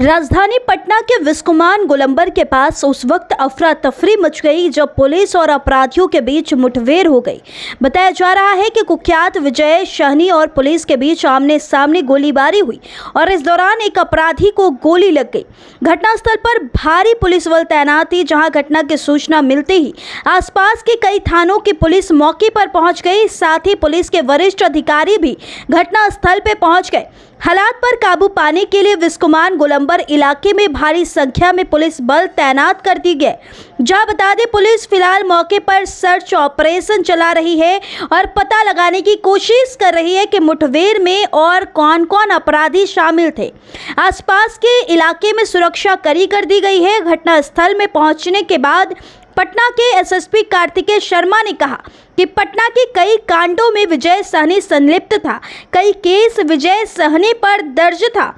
राजधानी पटना के विस्कुमान गोलंबर के पास उस वक्त अफरा तफरी मच गई जब पुलिस और अपराधियों के बीच मुठभेड़ हो गई। बताया जा रहा है कि कुख्यात विजय सहनी और पुलिस के बीच आमने सामने गोलीबारी हुई और इस दौरान एक अपराधी को गोली लग गई। घटनास्थल पर भारी पुलिस बल तैनात थी, जहां घटना की सूचना मिलते ही आसपास के कई थानों की पुलिस मौके पर पहुंच गई। साथ ही पुलिस के वरिष्ठ अधिकारी भी घटनास्थल पर पहुंच गए। हालात पर काबू पाने के लिए विस्कुमान गोलंबर इलाके में भारी संख्या में पुलिस बल तैनात कर दी गए। जहां बता दें, पुलिस फिलहाल मौके पर सर्च ऑपरेशन चला रही है और पता लगाने की कोशिश कर रही है कि मुठभेड़ में और कौन कौन अपराधी शामिल थे। आसपास के इलाके में सुरक्षा कड़ी कर दी गई है। घटनास्थल में पहुंचने के बाद पटना के एसएसपी कार्तिकेय शर्मा ने कहा कि पटना के कई कांडों में विजय सहनी संलिप्त था। कई केस विजय सहनी पर दर्ज था।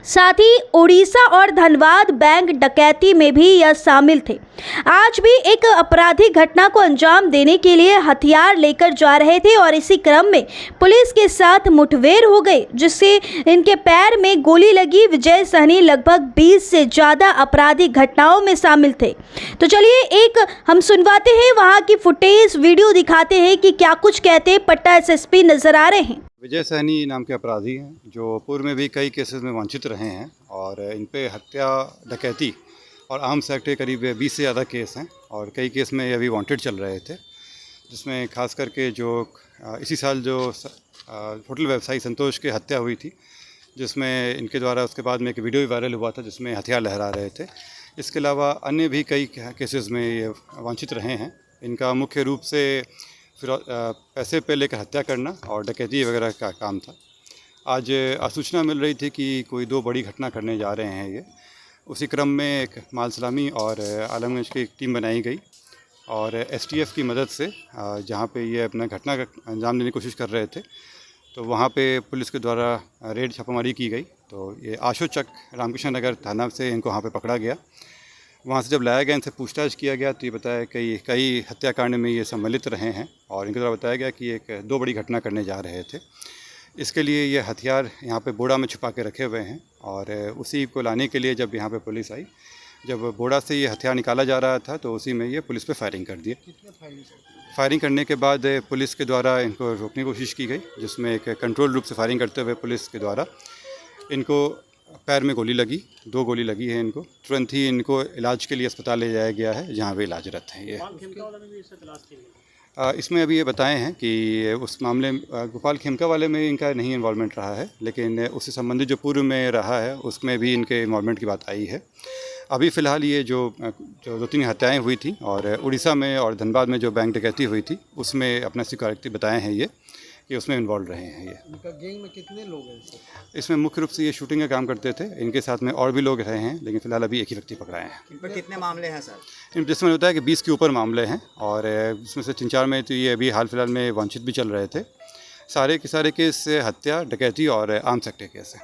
साथ ही उड़ीसा और धनबाद बैंक डकैती में भी यह शामिल थे। आज भी एक अपराधी घटना को अंजाम देने के लिए हथियार लेकर जा रहे थे और इसी क्रम में पुलिस के साथ मुठभेड़ हो गई, जिससे इनके पैर में गोली लगी। विजय सहनी लगभग 20 से ज़्यादा आपराधिक घटनाओं में शामिल थे। तो चलिए एक हम सुनवाते हैं, वहाँ की फुटेज वीडियो दिखाते हैं कि क्या कुछ कहते पटना एसएसपी नजर आ रहे हैं। विजय सहनी नाम के अपराधी हैं जो पूर्व में भी कई केसेस में वंचित रहे हैं और इन पे हत्या, डकैती और आर्म्स एक्ट के करीब 20 से ज़्यादा केस हैं और कई केस में ये अभी वांटेड चल रहे थे, जिसमें खास करके जो इसी साल जो होटल व्यवसायी संतोष की हत्या हुई थी, जिसमें इनके द्वारा उसके बाद में एक वीडियो भी वायरल हुआ था जिसमें हथियार लहरा रहे थे। इसके अलावा अन्य भी कई केसेस में ये वंचित रहे हैं। इनका मुख्य रूप से फिर पैसे पे लेकर हत्या करना और डकैती वगैरह का काम था। आज सूचना मिल रही थी कि कोई 2 बड़ी घटना करने जा रहे हैं ये। उसी क्रम में एक माल सलामी और आलमगंज की एक टीम बनाई गई और एसटीएफ की मदद से जहाँ पे ये अपना घटना का अंजाम देने की कोशिश कर रहे थे, तो वहाँ पे पुलिस के द्वारा रेड छापामारी की गई। तो ये आशोचक रामकृष्ण नगर थाना से इनको वहाँ पे पकड़ा गया। वहाँ से जब लाया गया, इनसे पूछताछ किया गया तो ये बताया कई हत्याकांड में ये सम्मिलित रहे हैं और इनके द्वारा बताया गया कि एक 2 बड़ी घटना करने जा रहे थे। इसके लिए ये हथियार यहाँ पे बोड़ा में छुपा के रखे हुए हैं और उसी को लाने के लिए जब यहाँ पे पुलिस आई, जब बोड़ा से ये हथियार निकाला जा रहा था तो उसी में ये पुलिस पे फायरिंग कर दिए। फायरिंग करने के बाद पुलिस के द्वारा इनको रोकने की कोशिश की गई, जिसमें एक कंट्रोल रूप से फायरिंग करते हुए पुलिस के द्वारा इनको पैर में गोली लगी, 2 गोली लगी है इनको। तुरंत ही इनको इलाज के लिए अस्पताल ले जाया गया है, जहाँ वे इलाजरत हैं। ये इसमें अभी ये बताए हैं कि उस मामले गोपाल खेमका वाले में इनका नहीं इन्वॉल्वमेंट रहा है, लेकिन उससे संबंधित जो पूर्व में रहा है उसमें भी इनके इन्वॉल्वमेंट की बात आई है। अभी फ़िलहाल ये जो 2-3 हत्याएँ हुई थी और उड़ीसा में और धनबाद में जो बैंक डकैती हुई थी उसमें अपना स्वीकारोक्ति बताए हैं ये कि उसमें इन्वॉल्व रहे हैं। ये इनका गैंग में कितने लोग हैं सर? इसमें मुख्य रूप से ये शूटिंग का काम करते थे। इनके साथ में और भी लोग रहे हैं, लेकिन फिलहाल अभी एक ही व्यक्ति पकड़ाए हैं। इन पर कितने मामले हैं सर? जिसमें होता है कि 20 के ऊपर मामले हैं और इसमें से 3-4 में तो ये अभी हाल फिलहाल में वंचित भी चल रहे थे। सारे के सारे केस हत्या, डकैती और आर्म्स एक्ट के केस हैं।